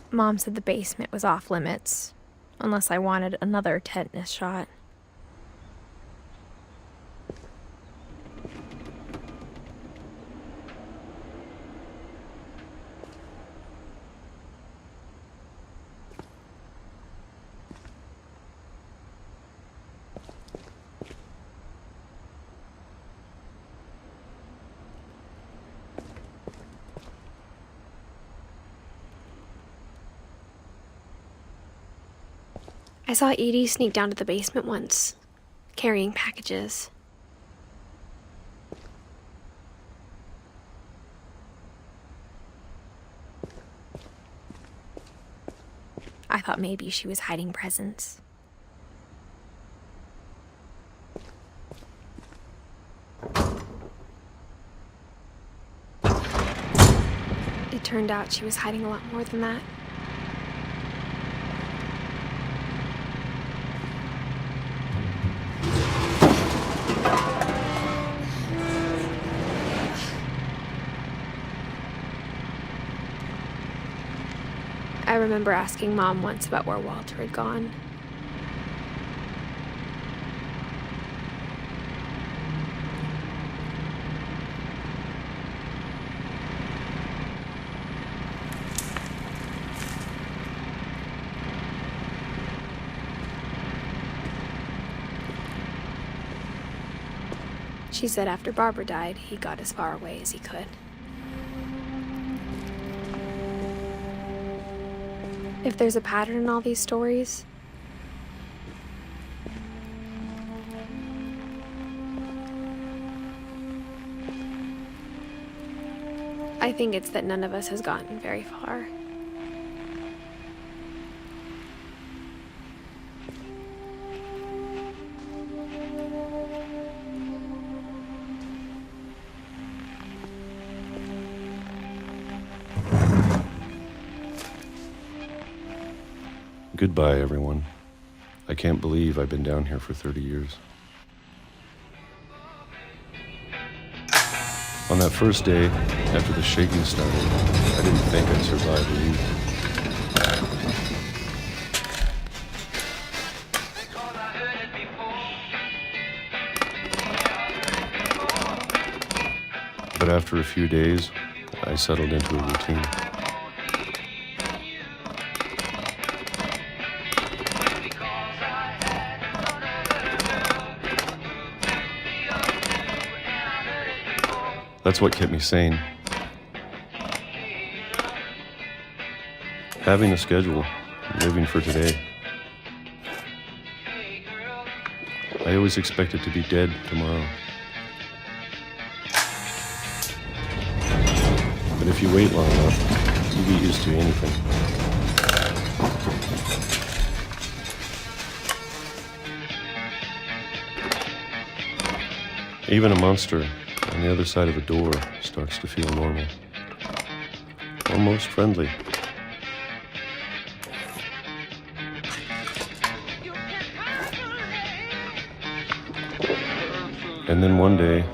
Mom said the basement was off limits, unless I wanted another tetanus shot. I saw Edie sneak down to the basement once, carrying packages. I thought maybe she was hiding presents. It turned out she was hiding a lot more than that. I remember asking Mom once about where Walter had gone. She said after Barbara died, he got as far away as he could. If there's a pattern in all these stories, I think it's that none of us has gotten very far. Goodbye, everyone. I can't believe I've been down here for 30 years. On that first day, after the shaking started, I didn't think I'd survive a week. But after a few days, I settled into a routine. That's what kept me sane. Having a schedule, living for today. I always expected to be dead tomorrow. But if you wait long enough, you get used to anything. Even a monster on the other side of a door starts to feel normal. Almost friendly. And then one day,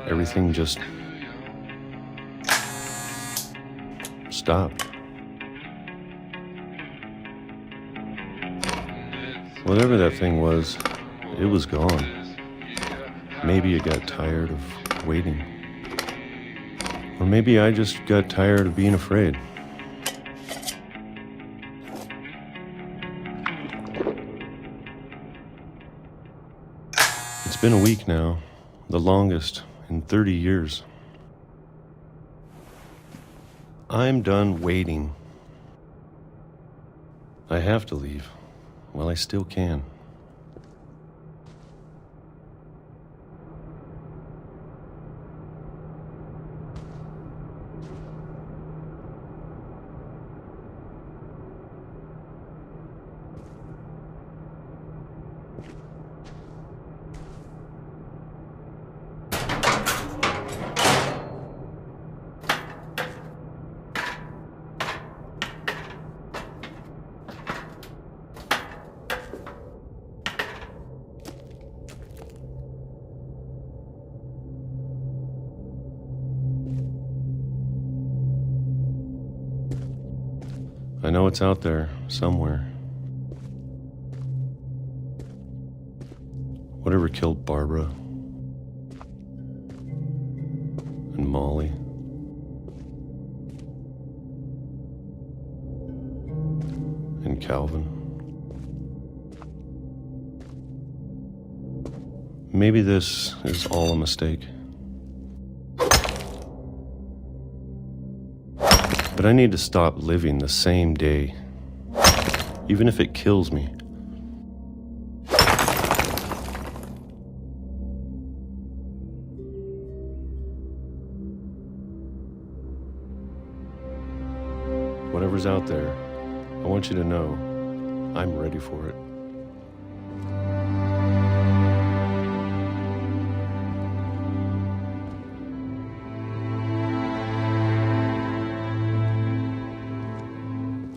everything just stopped. Whatever that thing was, it was gone. Maybe it got tired of waiting. Or maybe I just got tired of being afraid. It's been a week now, the longest in 30 years. I'm done waiting. I have to leave while I still can. I know it's out there somewhere. Whatever killed Barbara and Molly and Calvin. Maybe this is all a mistake. But I need to stop living the same day, even if it kills me. Whatever's out there, I want you to know I'm ready for it.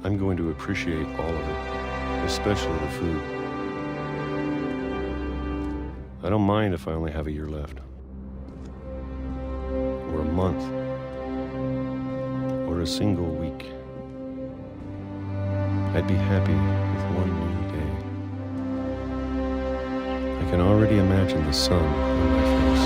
I'm going to appreciate all of it, especially the food. I don't mind if I only have a year left, or a month, or a single week. I'd be happy with one new day. I can already imagine the sun on my face.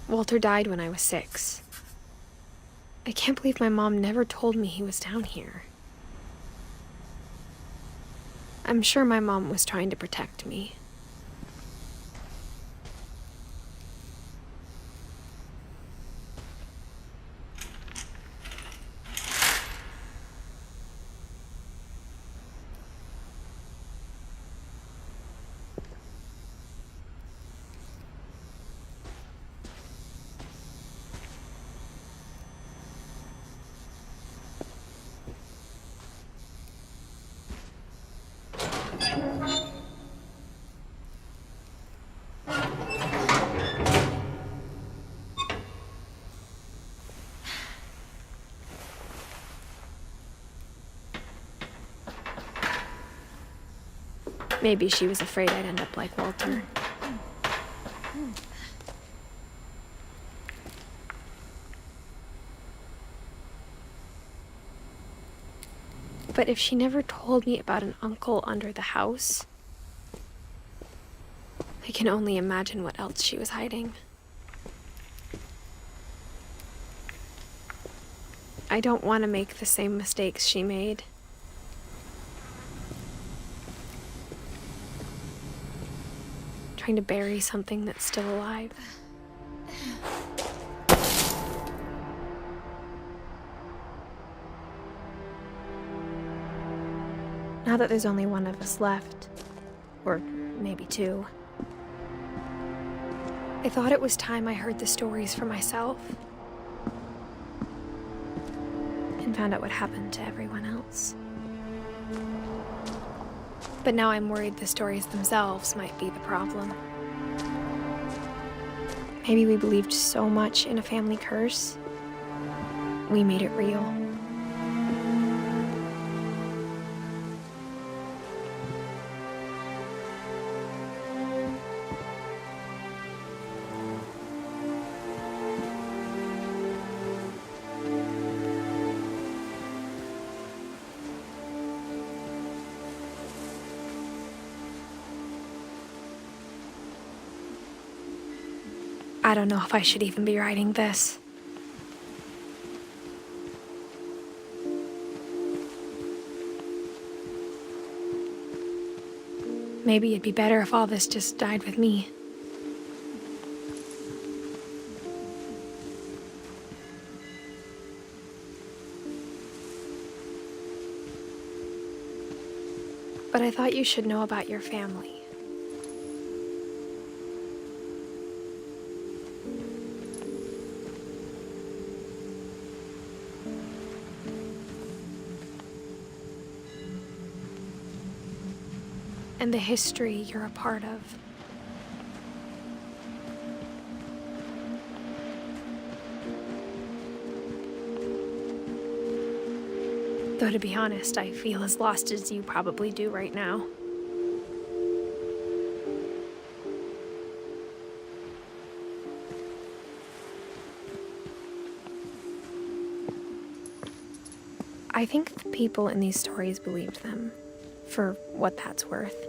Walter died when I was 6. I can't believe my mom never told me he was down here. I'm sure my mom was trying to protect me. Maybe she was afraid I'd end up like Walter. But if she never told me about an uncle under the house, I can only imagine what else she was hiding. I don't want to make the same mistakes she made. Trying to bury something that's still alive. Now that there's only one of us left, or maybe 2, I thought it was time I heard the stories for myself and found out what happened to everyone else. But now I'm worried the stories themselves might be the problem. Maybe we believed so much in a family curse, we made it real. I don't know if I should even be writing this. Maybe it'd be better if all this just died with me. But I thought you should know about your family. And the history you're a part of. Though to be honest, I feel as lost as you probably do right now. I think the people in these stories believed them, for what that's worth.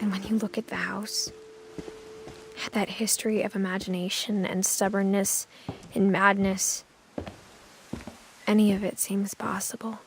And when you look at the house, that history of imagination and stubbornness and madness, any of it seems possible.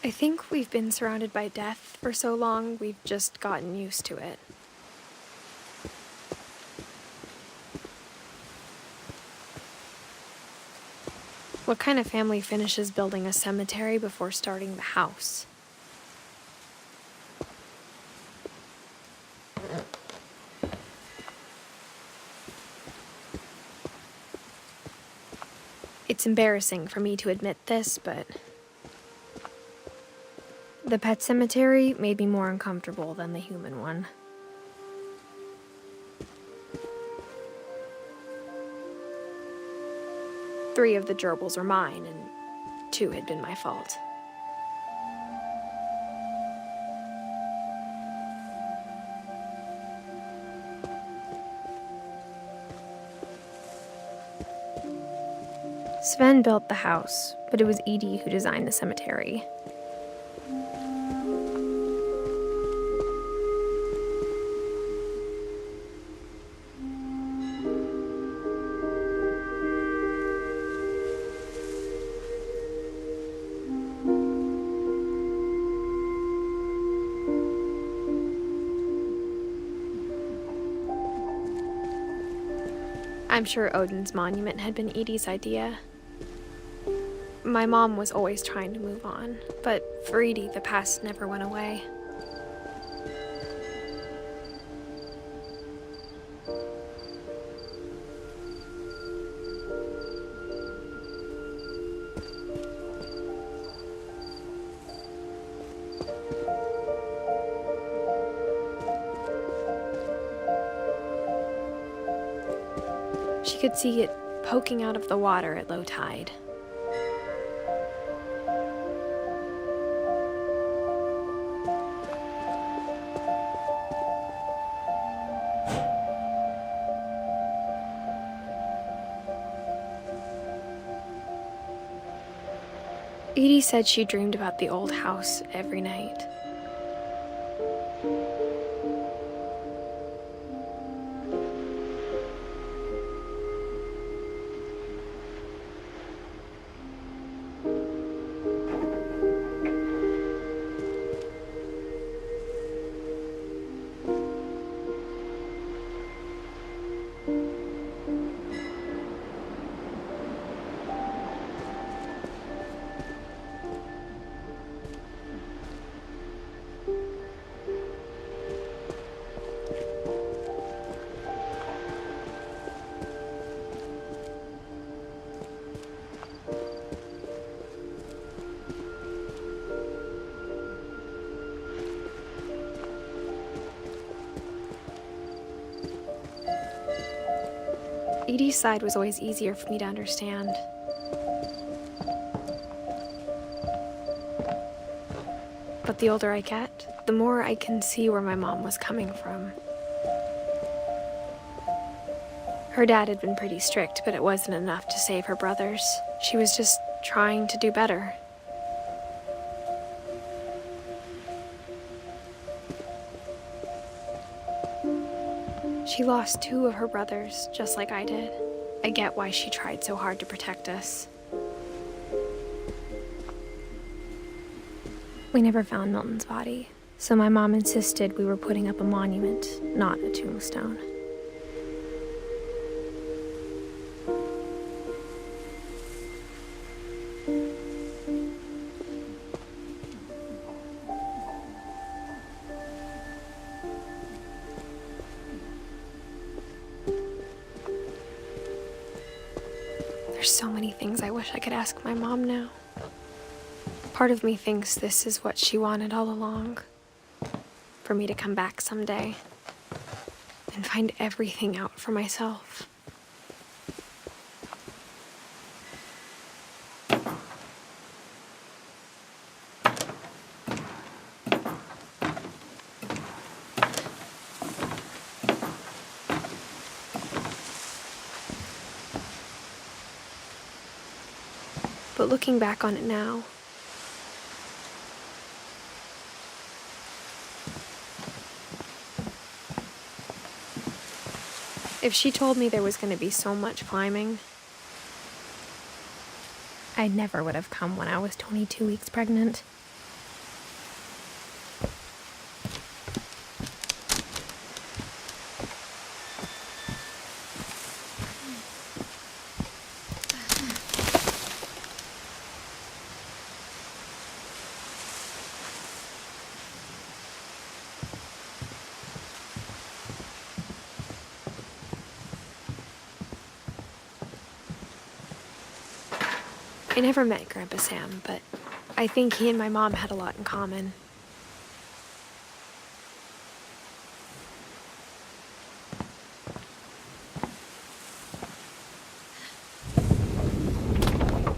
I think we've been surrounded by death for so long, we've just gotten used to it. What kind of family finishes building a cemetery before starting the house? It's embarrassing for me to admit this, but the pet cemetery made me more uncomfortable than the human one. Three of the gerbils were mine, and 2 had been my fault. Sven built the house, but it was Edie who designed the cemetery. I'm sure Odin's monument had been Edie's idea. My mom was always trying to move on, but for Edie, the past never went away. She could see it poking out of the water at low tide. Edie said she dreamed about the old house every night. Edie's side was always easier for me to understand. But the older I get, the more I can see where my mom was coming from. Her dad had been pretty strict, but it wasn't enough to save her brothers. She was just trying to do better. She lost 2 of her brothers, just like I did. I get why she tried so hard to protect us. We never found Milton's body, so my mom insisted we were putting up a monument, not a tombstone. There's so many things I wish I could ask my mom now. Part of me thinks this is what she wanted all along. For me to come back someday and find everything out for myself. But looking back on it now, if she told me there was going to be so much climbing, I never would have come when I was 22 weeks pregnant. I never met Grandpa Sam, but I think he and my mom had a lot in common.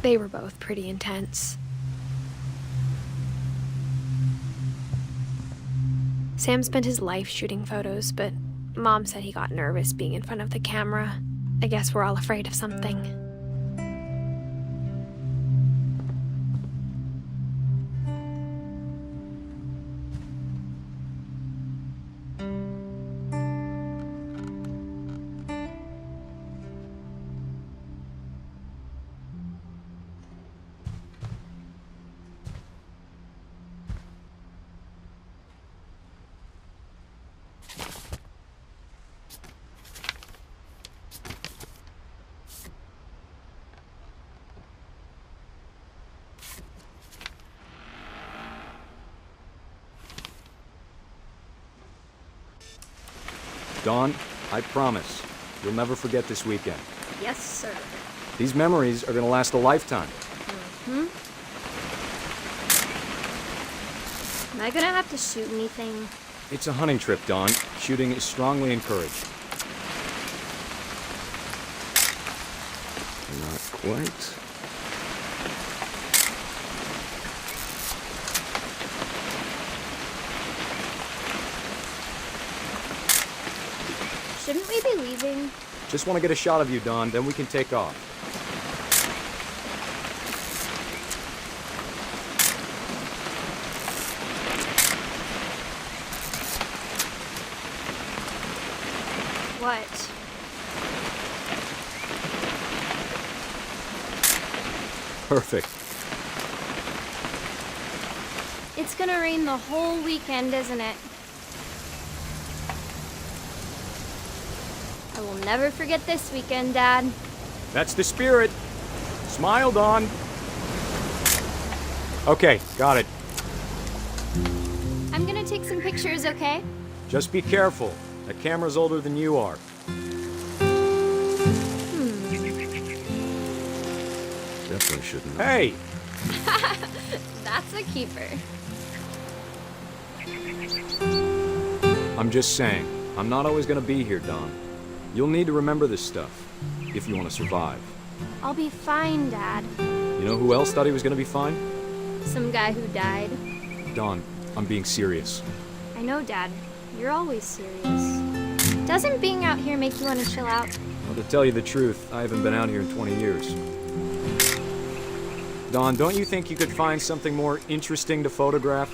They were both pretty intense. Sam spent his life shooting photos, but Mom said he got nervous being in front of the camera. I guess we're all afraid of something. Dawn, I promise, you'll never forget this weekend. Yes, sir. These memories are gonna last a lifetime. Am I gonna have to shoot anything? It's a hunting trip, Dawn. Shooting is strongly encouraged. Not quite. Shouldn't we be leaving? Just want to get a shot of you, Dawn, then we can take off. What? Perfect. It's gonna rain the whole weekend, isn't it? I will never forget this weekend, Dad. That's the spirit. Smile, Dawn. Okay, got it. I'm gonna take some pictures, okay? Just be careful. That camera's older than you are. Definitely shouldn't have. Hey! That's a keeper. I'm just saying, I'm not always gonna be here, Dawn. You'll need to remember this stuff. if you want to survive. I'll be fine, Dad. You know who else thought he was gonna be fine? Some guy who died. Dawn, I'm being serious. I know, Dad. You're always serious. Doesn't being out here make you want to chill out? Well, to tell you the truth, I haven't been out here in 20 years. Dawn, don't you think you could find something more interesting to photograph?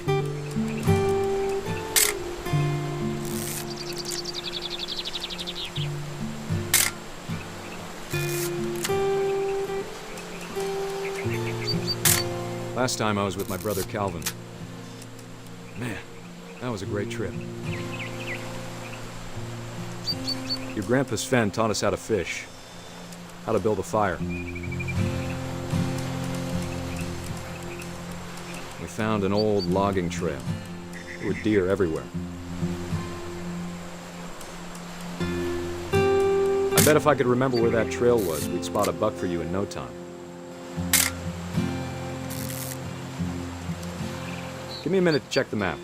Last time I was with my brother Calvin. Man, that was a great trip. Your grandpa Sven taught us how to fish, how to build a fire. We found an old logging trail. There were deer everywhere. I bet if I could remember where that trail was, we'd spot a buck for you in no time. Give me a minute to check the map.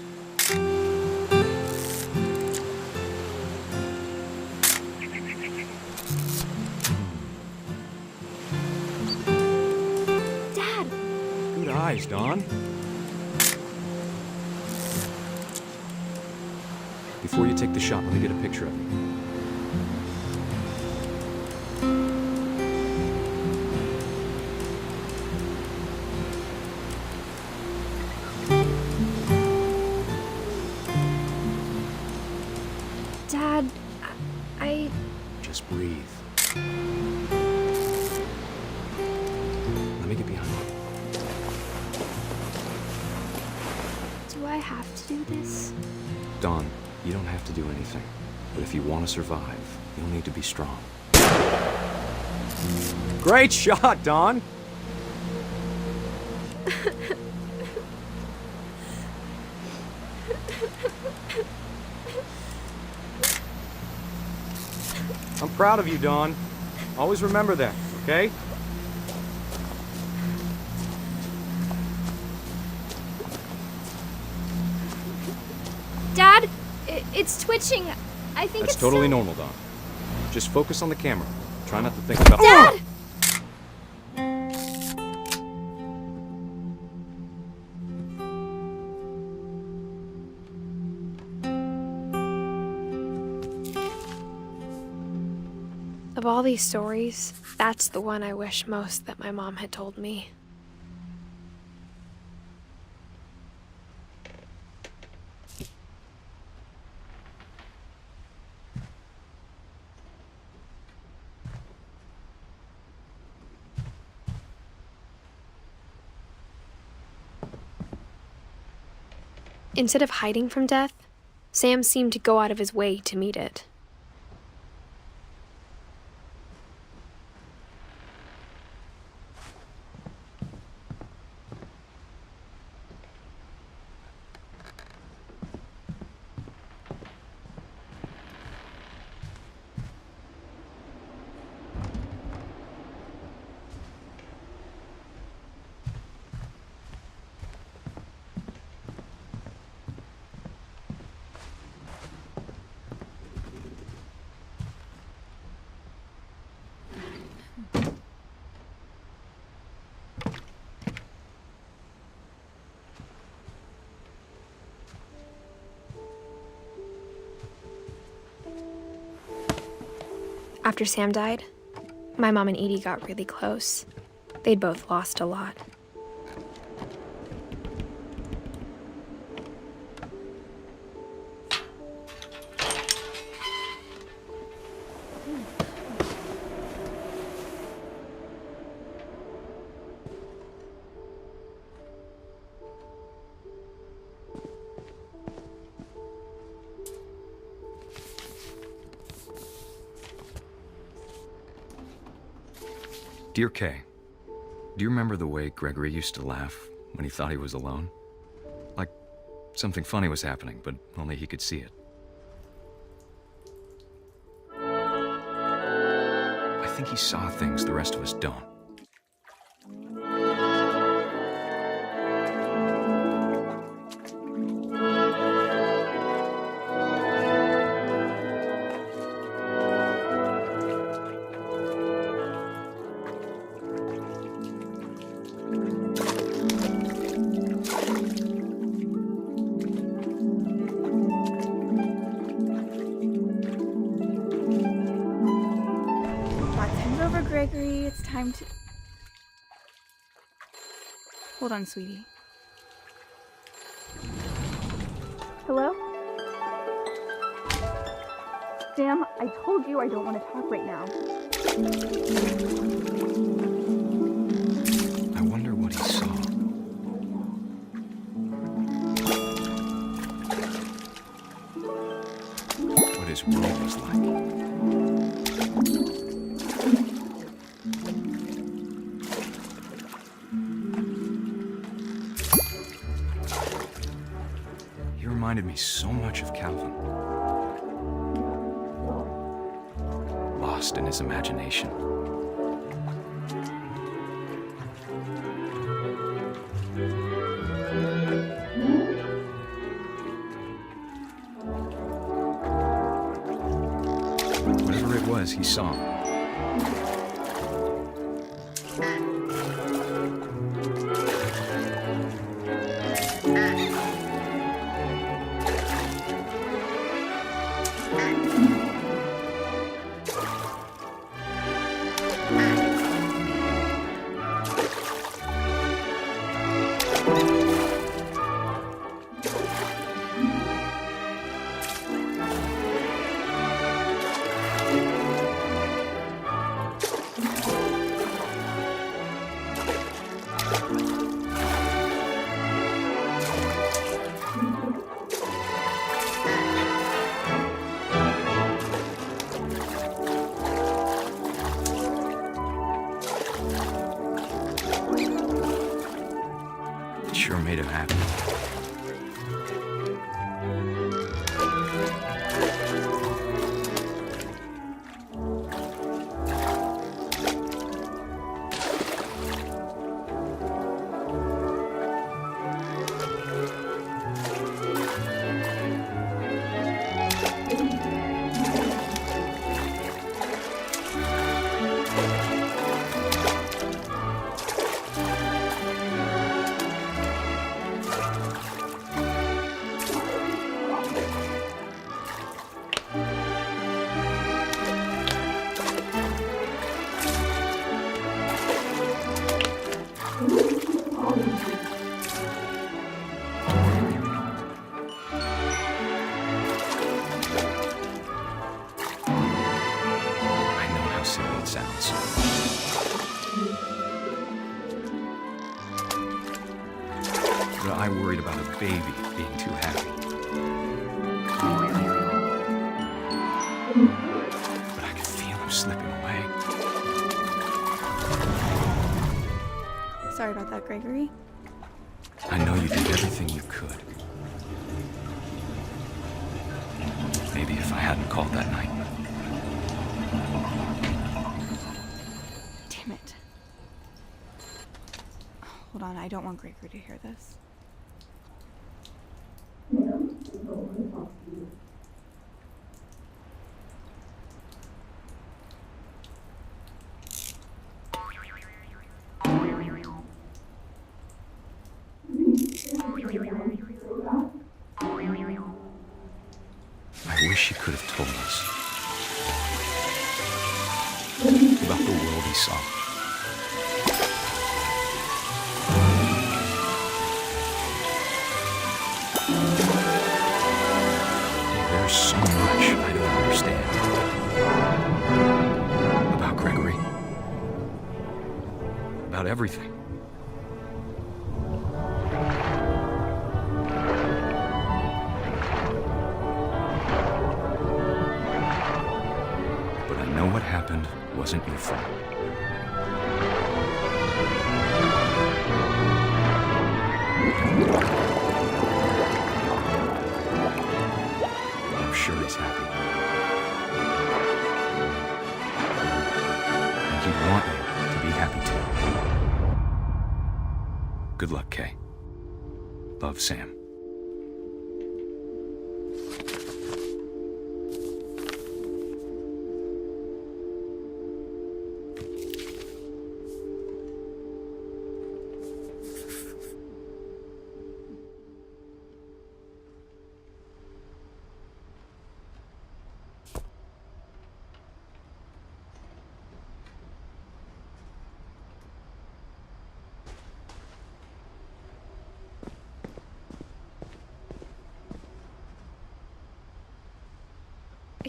Dad! Good eyes, Dawn. Before you take the shot, let me get a picture of you. Dad, I... Just breathe. Let me get behind you. Do I have to do this? Dawn, you don't have to do anything. But if you want to survive, you'll need to be strong. Great shot, Dawn! I'm proud of you, Dawn. Always remember that, okay? Dad, it's twitching. I think That's it's totally still... normal, Dawn. Just focus on the camera. Try not to think about... Dad! Of all these stories, that's the one I wish most that my mom had told me. Instead of hiding from death, Sam seemed to go out of his way to meet it. After Sam died, my mom and Edie got really close. They'd both lost a lot. Dear Kay, do you remember the way Gregory used to laugh when he thought he was alone? Like something funny was happening, but only he could see it. I think he saw things the rest of us don't. Gregory, it's time to... Hold on, sweetie. Hello? Sam, I told you I don't want to talk right now. I wonder what he saw. What his world was like. He reminded me so much of Calvin. Lost in his imagination. Whatever it was, he saw. It sure made him happy. Sounds. But I worried about a baby being too happy. But I could feel him slipping away. Sorry about that, Gregory. I know you did everything you could. Maybe if I hadn't called that night. Damn it. Hold on, I don't want Gregory to hear this. I wish he could have told us about the world he saw. There's so much I don't understand about Gregory, about everything. What happened wasn't your fault. I'm sure he's happy. And he'd want you to be happy too. Good luck, Kay. Love, Sam.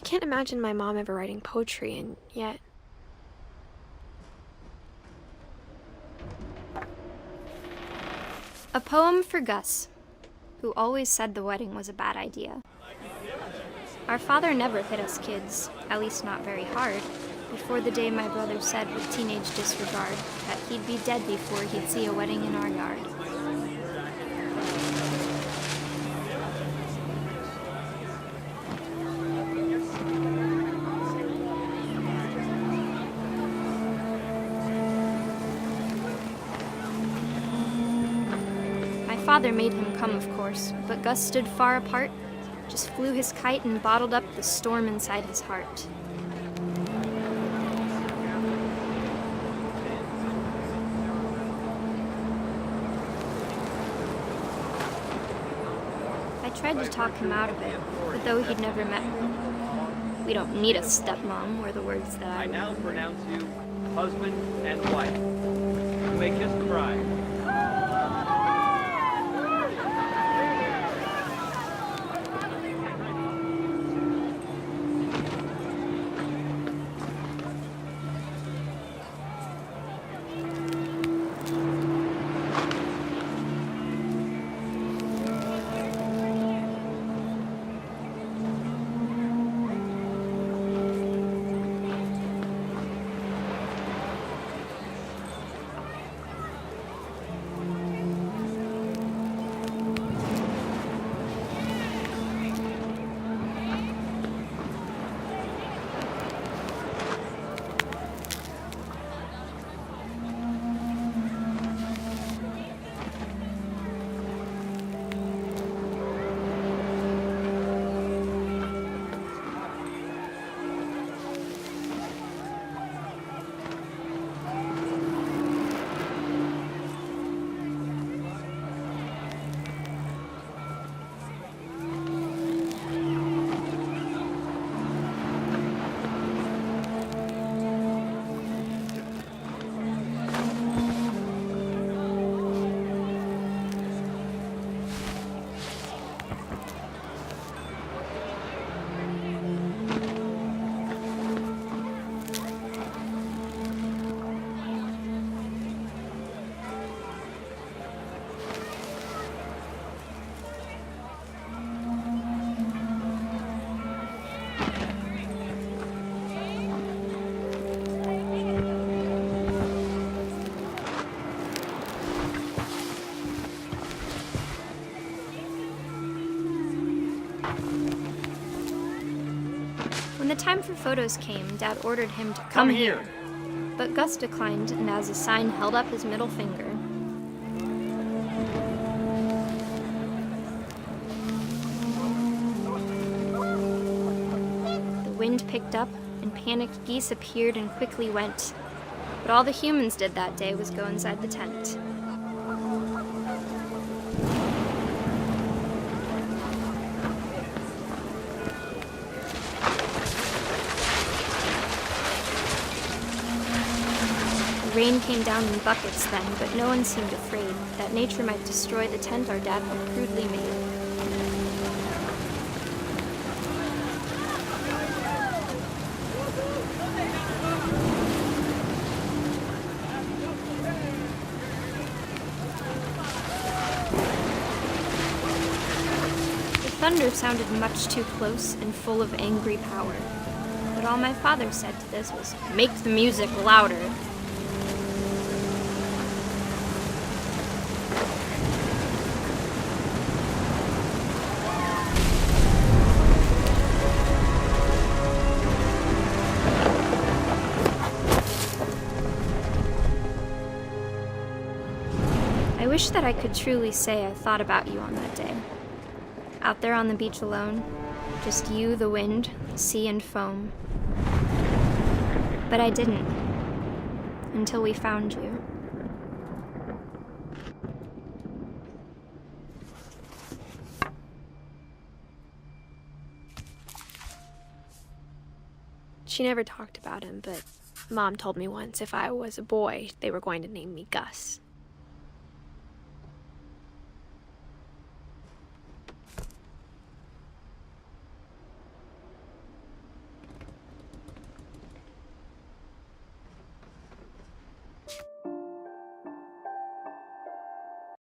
I can't imagine my mom ever writing poetry, and yet... A poem for Gus, who always said the wedding was a bad idea. Our father never hit us kids, at least not very hard, before the day my brother said with teenage disregard that he'd be dead before he'd see a wedding in our yard. My father made him come, of course, but Gus stood far apart, just flew his kite and bottled up the storm inside his heart. I tried to talk him out of it, but though he'd never met her. We don't need a stepmom, were the words that I now pronounce you husband and wife. You may kiss the bride. When the time for photos came, Dad ordered him to come here. But Gus declined and as a sign held up his middle finger. The wind picked up and panicked geese appeared and quickly went. But all the humans did that day was go inside the tent. Rain came down in buckets then, but no one seemed afraid that nature might destroy the tent our dad had crudely made. The thunder sounded much too close and full of angry power. But all my father said to this was, "Make the music louder." I wish that I could truly say I thought about you on that day. Out there on the beach alone, just you, the wind, the sea, and foam. But I didn't, until we found you. She never talked about him, but Mom told me once if I was a boy, they were going to name me Gus.